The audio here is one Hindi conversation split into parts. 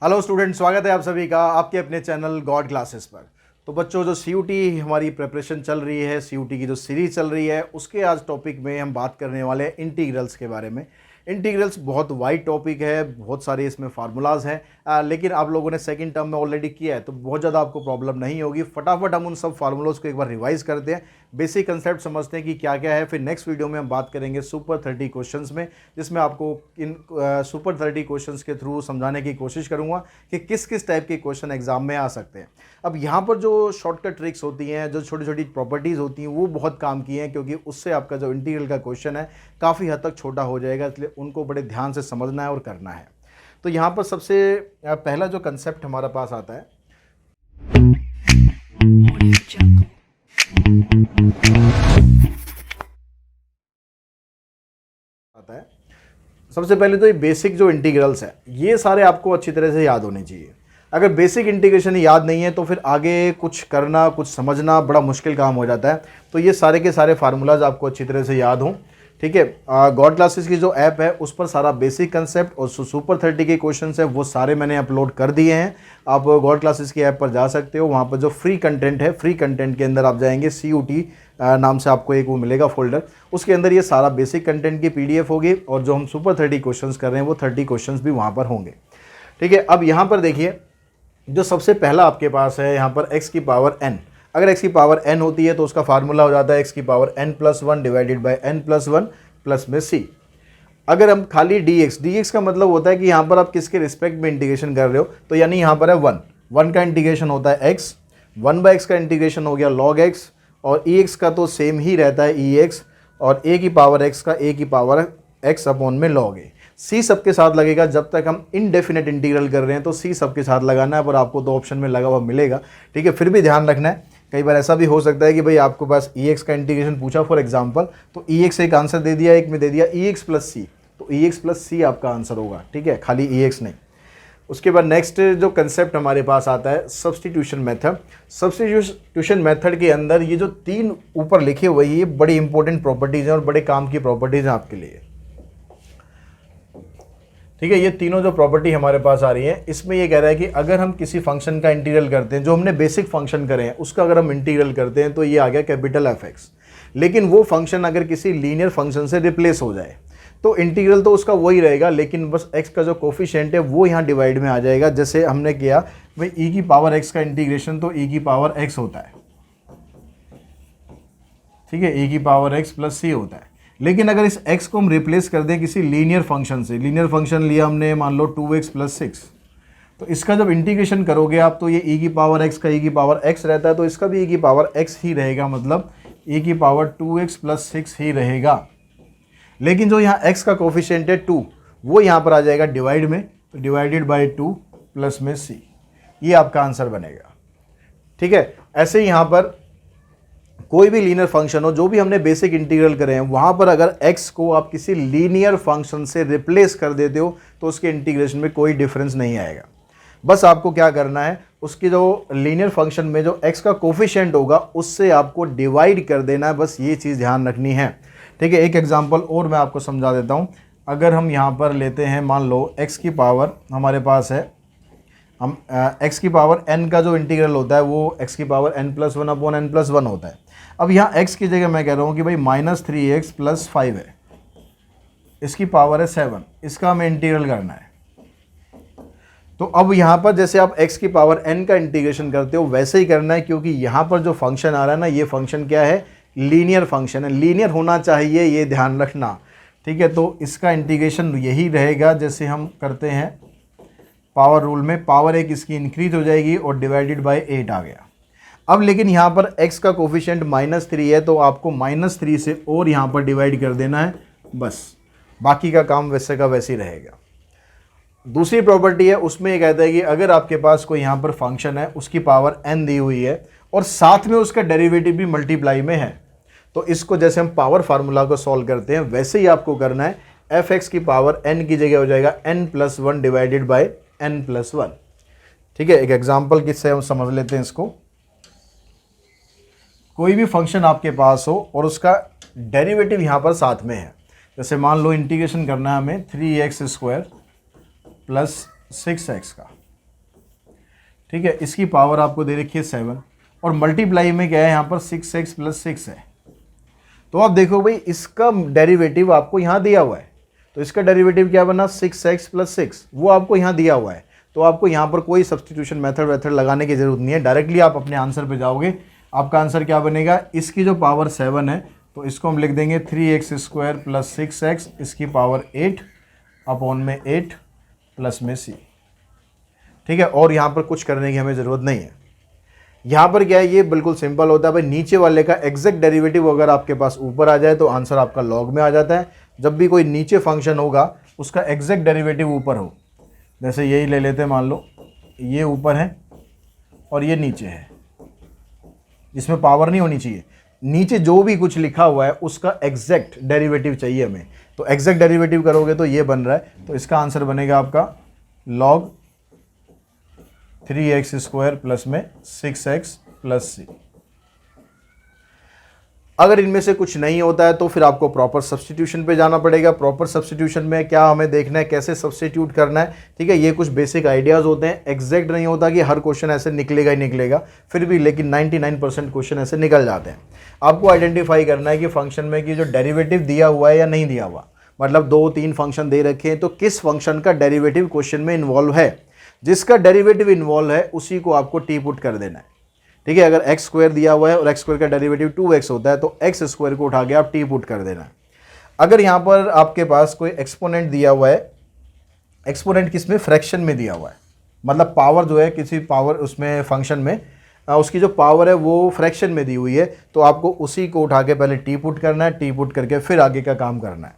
हेलो स्टूडेंट, स्वागत है आप सभी का आपके अपने चैनल गॉड क्लासेस पर। तो बच्चों, जो सीयूटी हमारी प्रिपरेशन चल रही है, सीयूटी की जो सीरीज चल रही है, उसके आज टॉपिक में हम बात करने वाले हैं इंटीग्रल्स के बारे में। इंटीग्रल्स बहुत वाइड टॉपिक है, बहुत सारे इसमें फार्मूलाज हैं, लेकिन आप लोगों ने सेकंड टर्म में ऑलरेडी किया है तो बहुत ज़्यादा आपको प्रॉब्लम नहीं होगी। फटाफट हम उन सब फार्मूलाज को एक बार रिवाइज करते हैं, बेसिक कंसेप्ट समझते हैं कि क्या क्या है। फिर नेक्स्ट वीडियो में हम बात करेंगे सुपर 30 क्वेश्चंस में, जिसमें आपको इन सुपर 30 क्वेश्चंस के थ्रू समझाने की कोशिश करूंगा कि किस किस टाइप के क्वेश्चन एग्जाम में आ सकते हैं। अब यहाँ पर जो शॉर्टकट ट्रिक्स होती हैं, जो छोटी छोटी प्रॉपर्टीज़ होती हैं, वो बहुत काम की हैं, क्योंकि उससे आपका जो इंटीग्रल का क्वेश्चन है काफ़ी हद तक छोटा हो जाएगा, इसलिए उनको बड़े ध्यान से समझना है और करना है। तो यहाँ पर सबसे पहला जो कंसेप्ट हमारे पास आता है, सबसे पहले तो ये बेसिक जो इंटीग्रल्स है, ये सारे आपको अच्छी तरह से याद होने चाहिए। अगर बेसिक इंटीग्रेशन याद नहीं है तो फिर आगे कुछ करना, कुछ समझना बड़ा मुश्किल काम हो जाता है। तो ये सारे के सारे फार्मूलाज आपको अच्छी तरह से याद हों, ठीक है। गॉड क्लासेस की जो ऐप है उस पर सारा बेसिक कंसेप्ट और सुपर 30 के क्वेश्चन है वो सारे मैंने अपलोड कर दिए हैं। आप गॉड क्लासेस की ऐप पर जा सकते हो, वहाँ पर जो फ्री कंटेंट है, फ्री कंटेंट के अंदर आप जाएंगे, CUT नाम से आपको एक वो मिलेगा फोल्डर, उसके अंदर ये सारा बेसिक कंटेंट की PDF होगी और जो हम सुपर 30 क्वेश्चंस कर रहे हैं वो 30 क्वेश्चंस भी वहाँ पर होंगे, ठीक है। अब यहाँ पर देखिए, जो सबसे पहला आपके पास है यहाँ पर x की पावर n। अगर x की पावर n होती है तो उसका फार्मूला हो जाता है x की power n+1 divided by n+1 plus में c। अगर हम खाली dx का मतलब होता है कि यहाँ पर आप किसके रिस्पेक्ट में इंटीग्रेशन कर रहे हो, तो यानी यहाँ पर है 1 का इंटीग्रेशन होता है x, 1/x का इंटीग्रेशन हो गया log x, और ex का तो सेम ही रहता है ex, और a की पावर x का a की पावर x अपॉन में log a। c सबके साथ लगेगा, जब तक हम इनडेफिनेट इंटीग्रल कर रहे हैं तो c सबके साथ लगाना है, पर आपको दो ऑप्शन में लगा हुआ मिलेगा, ठीक है। फिर भी ध्यान रखना है, कई बार ऐसा भी हो सकता है कि भाई आपको पास ex का इंटीग्रेशन पूछा फॉर एग्जांपल, तो ex एक आंसर दे दिया, एक में दे दिया ex प्लस c, तो ex प्लस c आपका आंसर होगा, ठीक है, खाली ex नहीं। उसके बाद नेक्स्ट जो कंसेप्ट हमारे पास आता है सब्स्टिट्यूशन मेथड। सब्स्टिट्यूशन मेथड के अंदर ये जो तीन ऊपर लिखे हुए ये बड़ी इंपॉर्टेंट प्रॉपर्टीज हैं और बड़े काम की प्रॉपर्टीज हैं आपके लिए, ठीक है। ये तीनों जो प्रॉपर्टी हमारे पास आ रही है, इसमें ये कह रहा है कि अगर हम किसी फंक्शन का इंटीग्रल करते हैं, जो हमने बेसिक फंक्शन करे हैं उसका अगर हम इंटीग्रल करते हैं तो ये आ गया कैपिटल Fx। लेकिन वो फंक्शन अगर किसी लीनियर फंक्शन से रिप्लेस हो जाए तो इंटीग्रल तो उसका वही रहेगा, लेकिन बस x का जो कोफिशिएंट है वो यहाँ डिवाइड में आ जाएगा। जैसे हमने किया भाई e की पावर x का इंटीग्रेशन, तो e की पावर x होता है, ठीक है, e की पावर x प्लस c होता है। लेकिन अगर इस x को हम रिप्लेस कर दें किसी लीनियर फंक्शन से, लीनियर फंक्शन लिया हमने मान लो 2x प्लस 6, तो इसका जब इंटीग्रेशन करोगे आप तो ये e की पावर x का e की पावर x रहता है, तो इसका भी e की पावर x ही रहेगा, मतलब e की पावर 2x प्लस 6 ही रहेगा। लेकिन जो यहाँ x का कोफिशिएंट है 2, वो यहाँ पर आ जाएगा डिवाइड में, तो डिवाइडेड बाई 2 प्लस में c, ये आपका आंसर बनेगा, ठीक है। ऐसे ही यहाँ पर कोई भी लीनियर फंक्शन हो, जो भी हमने बेसिक इंटीग्रल करे हैं, वहाँ पर अगर x को आप किसी लीनियर फंक्शन से रिप्लेस कर देते हो तो उसके इंटीग्रेशन में कोई डिफरेंस नहीं आएगा। बस आपको क्या करना है, उसकी जो लीनियर फंक्शन में जो x का कोफिशिएंट होगा उससे आपको डिवाइड कर देना है, बस ये चीज़ ध्यान रखनी है, ठीक है। एक एग्जांपल और मैं आपको समझा देता हूँ। अगर हम यहाँ पर लेते हैं, मान लो x की पावर हमारे पास है, हम x की पावर n का जो इंटीग्रल होता है वो x की पावर n+1 अपॉन n+1 होता है। अब यहाँ x की जगह मैं कह रहा हूँ कि भाई -3x प्लस 5 है, इसकी पावर है 7, इसका हमें इंटीग्रल करना है। तो अब यहाँ पर जैसे आप x की पावर n का इंटीग्रेशन करते हो वैसे ही करना है, क्योंकि यहाँ पर जो फंक्शन आ रहा है ना, ये फंक्शन क्या है, लीनियर फंक्शन है, लीनियर होना चाहिए, ये ध्यान रखना, ठीक है। तो इसका इंटीग्रेशन यही रहेगा जैसे हम करते हैं पावर रूल में, पावर एक इसकी इंक्रीज हो जाएगी और डिवाइडेड बाय 8 आ गया। अब लेकिन यहाँ पर x का कोफिशिएंट -3 है, तो आपको -3 से और यहाँ पर डिवाइड कर देना है, बस बाकी का काम वैसे का वैसे ही रहेगा। दूसरी प्रॉपर्टी है, उसमें ये कहता है कि अगर आपके पास कोई यहाँ पर फंक्शन है, उसकी पावर n दी हुई है और साथ में उसका डेरिवेटिव भी मल्टीप्लाई में है, तो इसको जैसे हम पावर फार्मूला को सॉल्व करते हैं वैसे ही आपको करना है। Fx की पावर n की जगह हो जाएगा n+1 डिवाइडेड बाय n+1, ठीक है। एक एग्जांपल किससे हम समझ लेते हैं इसको। कोई भी फंक्शन आपके पास हो और उसका डेरिवेटिव यहाँ पर साथ में है, जैसे मान लो इंटीग्रेशन करना है हमें 3x² प्लस 6x का, ठीक है, इसकी पावर आपको दे रखी है 7 और मल्टीप्लाई में क्या है यहाँ पर 6x + 6 है। तो आप देखो भाई इसका डेरिवेटिव आपको यहाँ दिया हुआ है, तो इसका डेरिवेटिव क्या बना 6x + 6, वो आपको यहाँ दिया हुआ है। तो आपको यहाँ पर कोई सब्सटीट्यूशन मेथड लगाने की जरूरत नहीं है, डायरेक्टली आप अपने आंसर पे जाओगे। आपका आंसर क्या बनेगा, इसकी जो पावर 7 है तो इसको हम लिख देंगे 3x² + 6x, इसकी पावर 8 अपॉन में 8 प्लस में c। ठीक है, और यहाँ पर कुछ करने की हमें ज़रूरत नहीं है। यहाँ पर क्या है, ये बिल्कुल सिंपल होता है भाई, नीचे वाले का एग्जैक्ट डेरिवेटिव अगर आपके पास ऊपर आ जाए तो आंसर आपका लॉग में आ जाता है। जब भी कोई नीचे फंक्शन होगा उसका एग्जैक्ट डेरिवेटिव ऊपर हो, जैसे यही ले लेते हैं, मान लो ये ऊपर है और ये नीचे है, इसमें पावर नहीं होनी चाहिए, नीचे जो भी कुछ लिखा हुआ है उसका एग्जैक्ट डेरिवेटिव चाहिए हमें। तो एग्जैक्ट डेरिवेटिव करोगे तो ये बन रहा है, तो इसका आंसर बनेगा आपका log 3x² प्लस में 6x + c। अगर इनमें से कुछ नहीं होता है तो फिर आपको प्रॉपर सब्स्टिट्यूशन पे जाना पड़ेगा। प्रॉपर सब्स्टिट्यूशन में क्या हमें देखना है, कैसे सब्स्टिट्यूट करना है। ठीक है, ये कुछ बेसिक आइडियाज़ होते हैं, एग्जैक्ट नहीं होता कि हर क्वेश्चन ऐसे निकलेगा ही निकलेगा, फिर भी लेकिन 99% क्वेश्चन ऐसे निकल जाते हैं। आपको आइडेंटिफाई करना है कि फंक्शन में कि जो डेरिवेटिव दिया हुआ है या नहीं दिया हुआ, मतलब 2-3 फंक्शन दे रखे हैं तो किस फंक्शन का डेरिवेटिव क्वेश्चन में इन्वॉल्व है। जिसका डेरिवेटिव इन्वॉल्व है उसी को आपको टी पुट कर देना है। ठीक है, अगर x² दिया हुआ है और x² का डेरिवेटिव 2x होता है तो x² को उठा के आप टी पुट कर देना है। अगर यहाँ पर आपके पास कोई एक्सपोनेंट दिया हुआ है, एक्सपोनेंट किस में, फ्रैक्शन में दिया हुआ है, मतलब पावर जो है किसी पावर उसमें फंक्शन में उसकी जो पावर है वो फ्रैक्शन में दी हुई है, तो आपको उसी को उठा के पहले टी पुट करना है, टी पुट करके फिर आगे का काम करना है।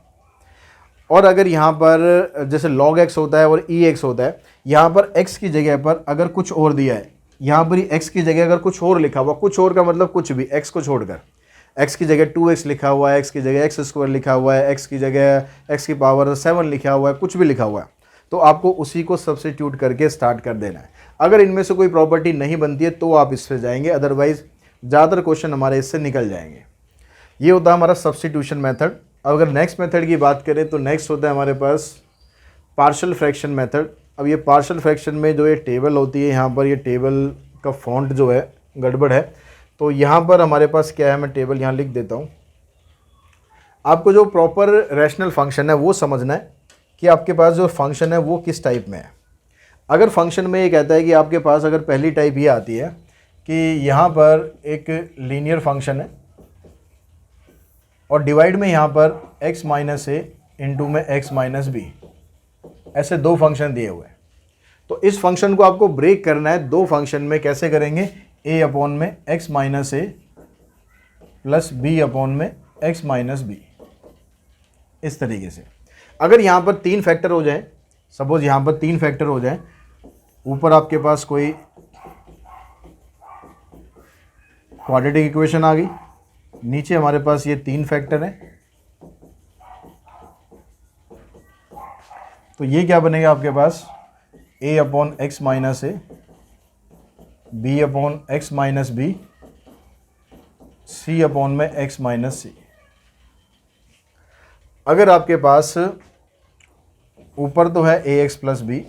और अगर यहाँ पर जैसे log x होता है और ex होता है, यहाँ पर x की जगह पर अगर कुछ और दिया है, यहाँ पर ही x की जगह अगर कुछ और लिखा हुआ, कुछ और का मतलब कुछ भी, x को छोड़कर, x की जगह 2x लिखा हुआ है, x की जगह x² लिखा हुआ है, x की जगह x की पावर 7 लिखा हुआ है, कुछ भी लिखा हुआ है, तो आपको उसी को सब्स्टिट्यूट करके स्टार्ट कर देना है। अगर इनमें से कोई प्रॉपर्टी नहीं बनती है तो आप इससे जाएंगे, अदरवाइज ज़्यादातर क्वेश्चन हमारे इससे निकल जाएंगे। ये होता है हमारा सब्स्टिट्यूशन मेथड। अगर नेक्स्ट मेथड की बात करें तो नेक्स्ट होता है हमारे पास पार्शियल फ्रैक्शन मेथड। अब ये पार्शियल फ्रैक्शन में जो ये टेबल होती है, यहाँ पर ये टेबल का फॉन्ट जो है गड़बड़ है, तो यहाँ पर हमारे पास क्या है, मैं टेबल यहाँ लिख देता हूँ। आपको जो प्रॉपर रैशनल फंक्शन है वो समझना है कि आपके पास जो फंक्शन है वो किस टाइप में है। अगर फंक्शन में ये कहता है कि आपके पास अगर पहली टाइप ये आती है कि यहाँ पर एक लीनियर फंक्शन है और डिवाइड में यहाँ पर x - a इंटू में x - b, ऐसे दो फंक्शन दिए हुए हैं, तो इस फंक्शन को आपको ब्रेक करना है दो फंक्शन में। कैसे करेंगे, a अपॉन में x - a plus b upon में x - b, इस तरीके से। अगर यहाँ पर 3 फैक्टर हो जाए, सपोज यहाँ पर 3 फैक्टर हो जाए, ऊपर आपके पास कोई क्वाड्रेटिक इक्वेशन आ गई, नीचे हमारे पास ये 3 फैक्टर हैं, तो ये क्या बनेगा आपके पास, a upon x - a, b upon x - b, c upon में x - c। अगर आपके पास ऊपर तो है ax प्लस b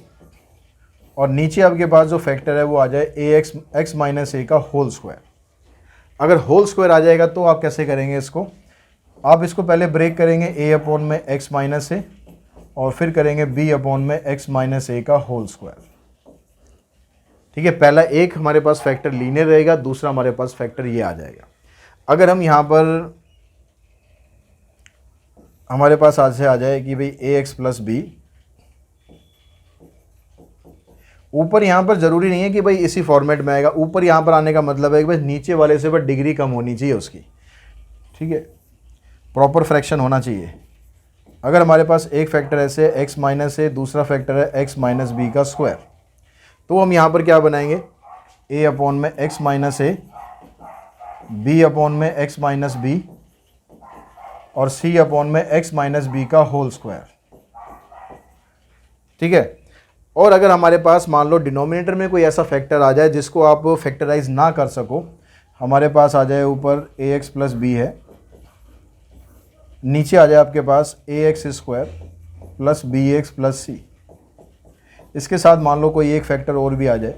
और नीचे आपके पास जो फैक्टर है वो आ जाए x - a का होल स्क्वायर। अगर होल स्क्वायर आ जाएगा तो आप कैसे करेंगे इसको, आप इसको पहले ब्रेक करेंगे a अपॉन में x - a और फिर करेंगे b अपॉन में x - a का होल स्क्वायर। ठीक है, पहला एक हमारे पास फैक्टर लीनियर रहेगा, दूसरा हमारे पास फैक्टर ये आ जाएगा। अगर हम यहाँ पर हमारे पास आज से आ जाए कि भाई ax प्लस b, ऊपर यहाँ पर ज़रूरी नहीं है कि भाई इसी फॉर्मेट में आएगा, ऊपर यहाँ पर आने का मतलब है कि भाई नीचे वाले से पर डिग्री कम होनी चाहिए उसकी। ठीक है, प्रॉपर फ्रैक्शन होना चाहिए। अगर हमारे पास एक फैक्टर ऐसे x - a, दूसरा फैक्टर है x - b का स्क्वायर, तो हम यहाँ पर क्या बनाएंगे, a अपॉन में x - a, b अपॉन में x - b और c अपॉन में x - b का होल स्क्वायर। ठीक है, और अगर हमारे पास मान लो डिनोमिनेटर में कोई ऐसा फैक्टर आ जाए जिसको आप फैक्टराइज ना कर सको, हमारे पास आ जाए ऊपर ax प्लस b है, नीचे आ जाए आपके पास ax² plus bx plus c, इसके साथ मान लो कोई एक फैक्टर और भी आ जाए,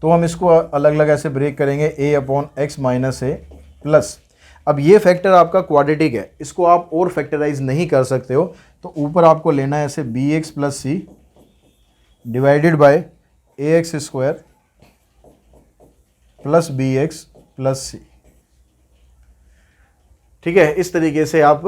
तो हम इसको अलग अलग ऐसे ब्रेक करेंगे, a upon x minus A plus, अब ये फैक्टर आपका क्वाड्रेटिक है, इसको आप और फैक्टराइज नहीं कर सकते हो, तो ऊपर आपको लेना है ऐसे B X plus C divided by A X square plus B X plus C. ठीक है, इस तरीके से आप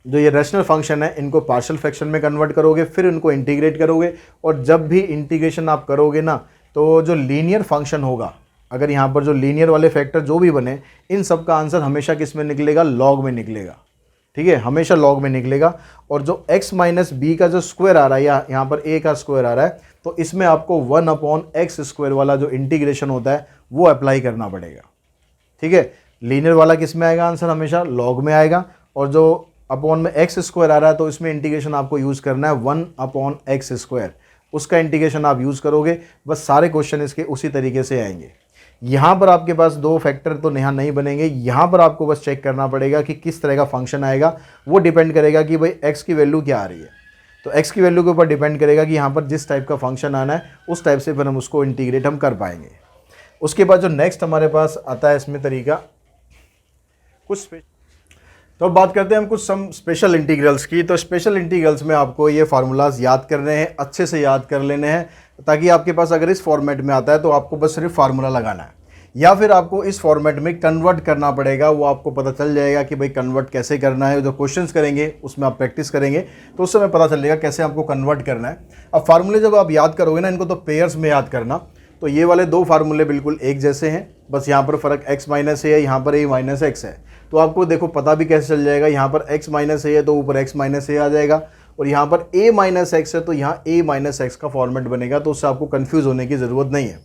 जो ये रैशनल फंक्शन है इनको पार्शियल फ्रैक्शन में कन्वर्ट करोगे, फिर इनको इंटीग्रेट करोगे, और जब भी इंटीग्रेशन आप करोगे ना, तो जो लीनियर फंक्शन होगा, अगर यहाँ पर जो लीनियर वाले फैक्टर जो भी बने, इन सब का आंसर हमेशा किस में निकलेगा, लॉग में निकलेगा। ठीक है, हमेशा लॉग में निकलेगा। और जो x माइनस बी का जो स्क्वायर आ रहा है, या यहाँ पर a का स्क्वायर आ रहा है, तो इसमें आपको 1 अपॉन एक्स स्क्वायर वाला जो इंटीग्रेशन होता है वो अप्लाई करना पड़ेगा। ठीक है, लीनियर वाला किस में आएगा आंसर, हमेशा लॉग में आएगा, और जो अपॉन में एक्स स्क्वायर आ रहा है तो इसमें इंटीग्रेशन आपको यूज़ करना है 1 अपॉन एक्स स्क्वायर, उसका इंटीग्रेशन आप यूज़ करोगे। बस सारे क्वेश्चन इसके उसी तरीके से आएंगे। यहाँ पर आपके पास दो फैक्टर तो यहाँ नहीं बनेंगे, यहाँ पर आपको बस चेक करना पड़ेगा कि किस तरह का फंक्शन आएगा। वो डिपेंड करेगा कि भाई x की वैल्यू क्या आ रही है, तो x की वैल्यू के ऊपर डिपेंड करेगा कि यहाँ पर जिस टाइप का फंक्शन आना है उस टाइप से फिर हम उसको इंटीग्रेट हम कर पाएंगे। उसके बाद जो नेक्स्ट हमारे पास आता है इसमें तरीका कुछ, तो अब बात करते हैं हम कुछ सम स्पेशल इंटीग्रल्स की। तो स्पेशल इंटीग्रल्स में आपको ये फार्मूलाज याद करने हैं, अच्छे से याद कर लेने हैं, ताकि आपके पास अगर इस फॉर्मेट में आता है तो आपको बस सिर्फ फार्मूला लगाना है, या फिर आपको इस फॉर्मेट में कन्वर्ट करना पड़ेगा। वो आपको पता चल जाएगा कि भाई कन्वर्ट कैसे करना है। जो क्वेश्चंस करेंगे उसमें आप प्रैक्टिस करेंगे तो उस समय पता चलेगा कैसे आपको कन्वर्ट करना है। अब फार्मूले जब आप याद करोगे ना, इनको तो पेयर्स में याद करना। तो ये वाले दो फार्मूले बिल्कुल एक जैसे हैं, बस यहाँ पर फ़र्क x माइनस है, यहाँ पर a माइनस एक्स है। तो आपको देखो पता भी कैसे चल जाएगा, यहाँ पर x माइनस है तो ऊपर x माइनस ए आ जाएगा, और यहाँ पर a माइनस एक्स है तो यहाँ a माइनस एक्स का फॉर्मेट बनेगा। तो उससे आपको कन्फ्यूज़ होने की ज़रूरत नहीं है।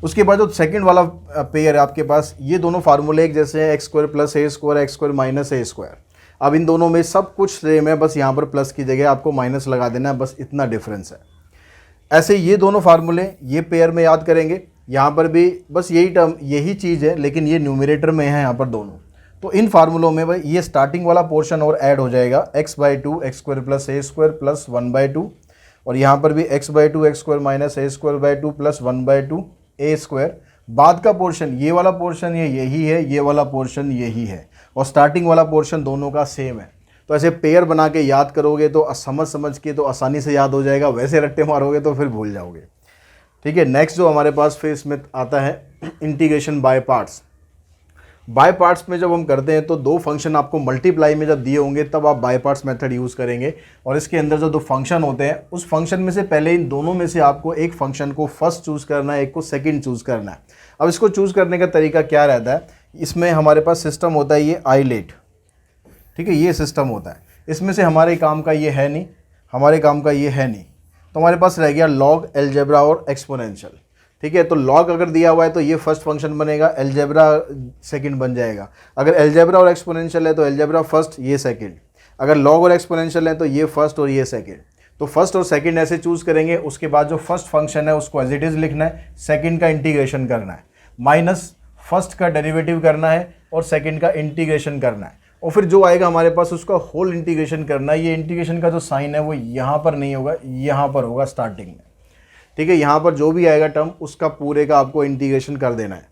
उसके बाद जो सेकंड वाला पेयर है आपके पास, ये दोनों फार्मूले एक जैसे हैं, एक्स स्क्वायर प्लस ए स्क्वायर, एक्स स्क्वायर माइनस ए स्क्वायर। अब इन दोनों में सब कुछ सेम है, बस यहाँ पर प्लस की जगह आपको माइनस लगा देना है, बस इतना डिफरेंस है। ऐसे ये दोनों फार्मूले ये पेयर में याद करेंगे, यहाँ पर भी बस यही टर्म यही चीज़ है, लेकिन ये न्यूमरेटर में है यहाँ पर दोनों। तो इन फार्मूलों में भाई ये स्टार्टिंग वाला पोर्शन और ऐड हो जाएगा, x/2 एक्स स्क्वायर प्लस ए स्क्वायर प्लस 1/2, और यहाँ पर भी x/2 एक्स स्क्वायर माइनस ए स्क्वायर 2 प्लस 1/2 ए स्क्वायर। बाद का पोर्शन ये वाला पोर्शन ये यही है, ये वाला पोर्शन यही है, और स्टार्टिंग वाला पोर्शन दोनों का सेम है। तो ऐसे पेयर बना के याद करोगे तो समझ के तो आसानी से याद हो जाएगा, वैसे रट्टे मारोगे तो फिर भूल जाओगे। ठीक है, नेक्स्ट जो हमारे पास फिर इसमें आता है integration by parts. By parts में जब हम करते हैं तो दो फंक्शन आपको मल्टीप्लाई में जब दिए होंगे तब आप बाय पार्ट्स मेथड यूज़ करेंगे, और इसके अंदर जो दो फंक्शन होते हैं उस फंक्शन में से पहले इन दोनों में से आपको एक फंक्शन को फर्स्ट चूज़ करना है, एक को सेकंड चूज़ करना है। अब इसको चूज़ करने का तरीका क्या रहता है, इसमें हमारे पास सिस्टम होता है ये आईलेट। ठीक है, ये सिस्टम होता है, इसमें से हमारे काम का ये है नहीं, हमारे काम का ये है नहीं, तो हमारे पास रह गया लॉग, अलजेब्रा और एक्सपोनेंशियल। ठीक है, तो लॉग अगर दिया हुआ है तो ये फर्स्ट फंक्शन बनेगा, अलजेब्रा सेकंड बन जाएगा। अगर अलजेब्रा और एक्सपोनेंशियल है तो अलजेब्रा फर्स्ट, ये सेकंड। अगर लॉग और एक्सपोनेंशियल है तो ये फर्स्ट और ये सेकंड। तो फर्स्ट और सेकंड ऐसे चूज़ करेंगे। उसके बाद जो फर्स्ट फंक्शन है उसको एज इट इज़ लिखना है, सेकंड का इंटीग्रेशन करना है, माइनस फर्स्ट का डेरिवेटिव करना है और सेकंड का इंटीग्रेशन करना है, और फिर जो आएगा हमारे पास उसका होल इंटीग्रेशन करना है। ये इंटीग्रेशन का जो साइन है वो यहाँ पर नहीं होगा, यहाँ पर होगा स्टार्टिंग में। ठीक है, यहाँ पर जो भी आएगा टर्म उसका पूरे का आपको इंटीग्रेशन कर देना है।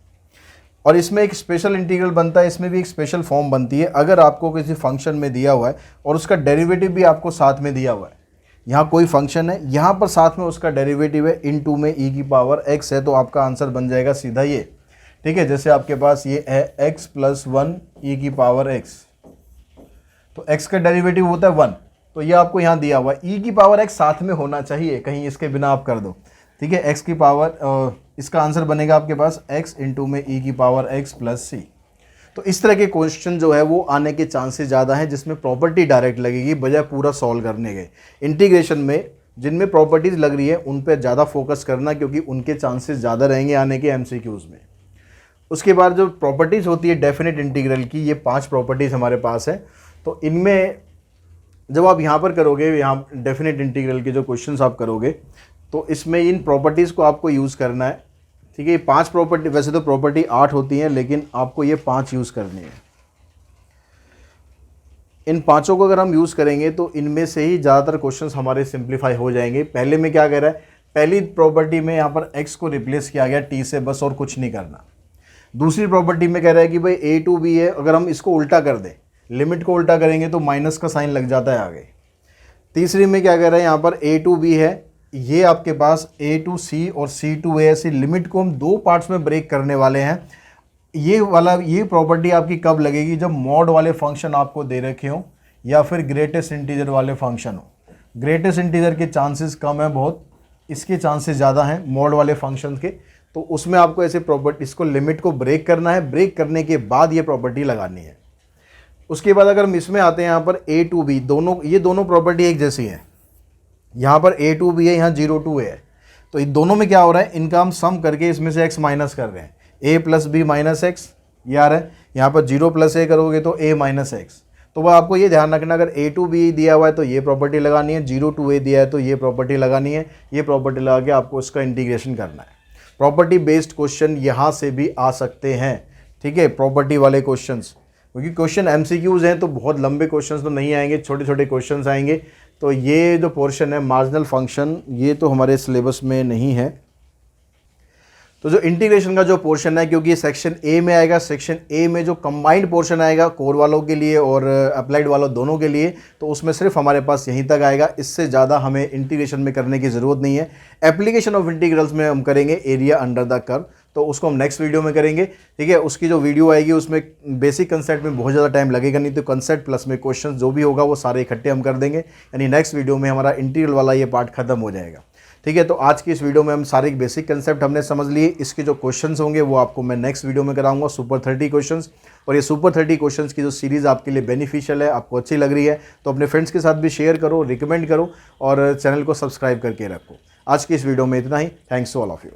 और इसमें एक स्पेशल इंटीग्रल बनता है, इसमें भी एक स्पेशल फॉर्म बनती है। अगर आपको किसी फंक्शन में दिया हुआ है और उसका डेरिवेटिव भी आपको साथ में दिया हुआ है, यहाँ कोई फंक्शन है, यहाँ पर साथ में उसका डेरिवेटिव है, इनटू में e की पावर x है, तो आपका आंसर बन जाएगा सीधा ये। ठीक है, जैसे आपके पास ये है x + 1 e की पावर x, तो x का डेरिवेटिव होता है 1, तो ये आपको यहाँ दिया हुआ है, e की पावर x साथ में होना चाहिए, कहीं इसके बिना आप कर दो। ठीक है, x की पावर, इसका आंसर बनेगा आपके पास x इनटू में e की पावर x + c। तो इस तरह के क्वेश्चन जो है वो आने के चांसेस ज़्यादा हैं, जिसमें प्रॉपर्टी डायरेक्ट लगेगी बजाय पूरा सॉल्व करने के। इंटीग्रेशन में जिनमें प्रॉपर्टीज़ लग रही है उन पर ज़्यादा फोकस करना, क्योंकि उनके चांसेस ज़्यादा रहेंगे आने के MCQs में। उसके बाद जो प्रॉपर्टीज़ होती है डेफिनेट इंटीग्रल की, ये 5 प्रॉपर्टीज़ हमारे पास है। तो इनमें जब आप यहाँ पर करोगे, यहाँ डेफिनेट इंटीग्रल के जो क्वेश्चंस आप करोगे, तो इसमें इन प्रॉपर्टीज़ को आपको यूज़ करना है। ठीक है, ये 5 प्रॉपर्टी, वैसे तो प्रॉपर्टी 8 होती हैं, लेकिन आपको ये 5 यूज़ करनी है। इन पाँचों को अगर हम यूज़ करेंगे तो इनमें से ही ज़्यादातर क्वेश्चंस हमारे सिंप्लीफाई हो जाएंगे। पहले में क्या कह रहा है, पहली प्रॉपर्टी में यहाँ पर x को रिप्लेस किया गया t से, बस और कुछ नहीं करना। दूसरी प्रॉपर्टी में कह रहा है कि भाई a टू b है, अगर हम इसको उल्टा कर दें, लिमिट को उल्टा करेंगे तो माइनस का साइन लग जाता है आगे। तीसरी में क्या कह रहा है, यहाँ पर a टू b है, ये आपके पास a टू c और c टू a, ऐसी लिमिट को हम दो पार्ट्स में ब्रेक करने वाले हैं। ये प्रॉपर्टी आपकी कब लगेगी, जब मॉड वाले फंक्शन आपको दे रखे हो या फिर ग्रेटेस्ट इंटीजर वाले फंक्शन हो। ग्रेटेस्ट इंटीजर के चांसेस कम है बहुत, इसके चांसेस ज़्यादा हैं मॉड वाले फंक्शन के। तो उसमें आपको ऐसे प्रॉपर्टी, इसको लिमिट को ब्रेक करना है, ब्रेक करने के बाद ये प्रॉपर्टी लगानी है। उसके बाद अगर हम इसमें आते हैं, यहाँ पर a टू b, ये दोनों प्रॉपर्टी एक जैसी है। यहाँ पर a टू b है, यहाँ 0 टू a है। तो इन दोनों में क्या हो रहा है, इनका हम सम करके इसमें से x माइनस कर रहे हैं। a plus B minus X ये आ रहा है, यहाँ पर 0 प्लस a करोगे तो a माइनस एक्स। तो वह आपको ये ध्यान रखना, अगर a टू b दिया हुआ है तो ये प्रॉपर्टी लगानी है, 0 टू a दिया है तो ये प्रॉपर्टी लगानी है। ये प्रॉपर्टी लगा के आपको इसका इंटीग्रेशन करना है। प्रॉपर्टी बेस्ड क्वेश्चन यहाँ से भी आ सकते हैं, ठीक है, प्रॉपर्टी वाले क्वेश्चंस, क्योंकि क्वेश्चन MCQs हैं तो बहुत लंबे क्वेश्चंस तो नहीं आएंगे, छोटे छोटे क्वेश्चंस आएंगे। तो ये जो पोर्शन है मार्जिनल फंक्शन, ये तो हमारे सिलेबस में नहीं है। तो जो इंटीग्रेशन का जो पोर्शन है, क्योंकि ये सेक्शन ए में आएगा, सेक्शन ए में जो कंबाइंड पोर्शन आएगा कोर वालों के लिए और अप्लाइड वालों दोनों के लिए, तो उसमें सिर्फ हमारे पास यहीं तक आएगा। इससे ज़्यादा हमें इंटीग्रेशन में करने की ज़रूरत नहीं है। एप्लीकेशन ऑफ इंटीग्रल्स में हम करेंगे एरिया अंडर द कर्व, तो उसको हम नेक्स्ट वीडियो में करेंगे, ठीक है। उसकी जो वीडियो आएगी उसमें बेसिक कंसेप्ट में बहुत ज़्यादा टाइम लगेगा नहीं, तो कंसेप्ट प्लस में क्वेश्चन जो भी होगा वो सारे इकट्ठे हम कर देंगे, यानी नेक्स्ट वीडियो में हमारा इंटीग्रल वाला ये पार्ट खत्म हो जाएगा, ठीक है। तो आज की इस वीडियो में हम सारे बेसिक कंसेप्ट हमने समझ लिए। इसके जो क्वेश्चंस होंगे वो आपको मैं नेक्स्ट वीडियो में कराऊंगा, सुपर 30 क्वेश्चंस। और ये सुपर 30 क्वेश्चंस की जो सीरीज़ आपके लिए बेनिफिशियल है, आपको अच्छी लग रही है, तो अपने फ्रेंड्स के साथ भी शेयर करो, रिकमेंड करो और चैनल को सब्सक्राइब करके रखो। आज की इस वीडियो में इतना ही। Thanks to all of you.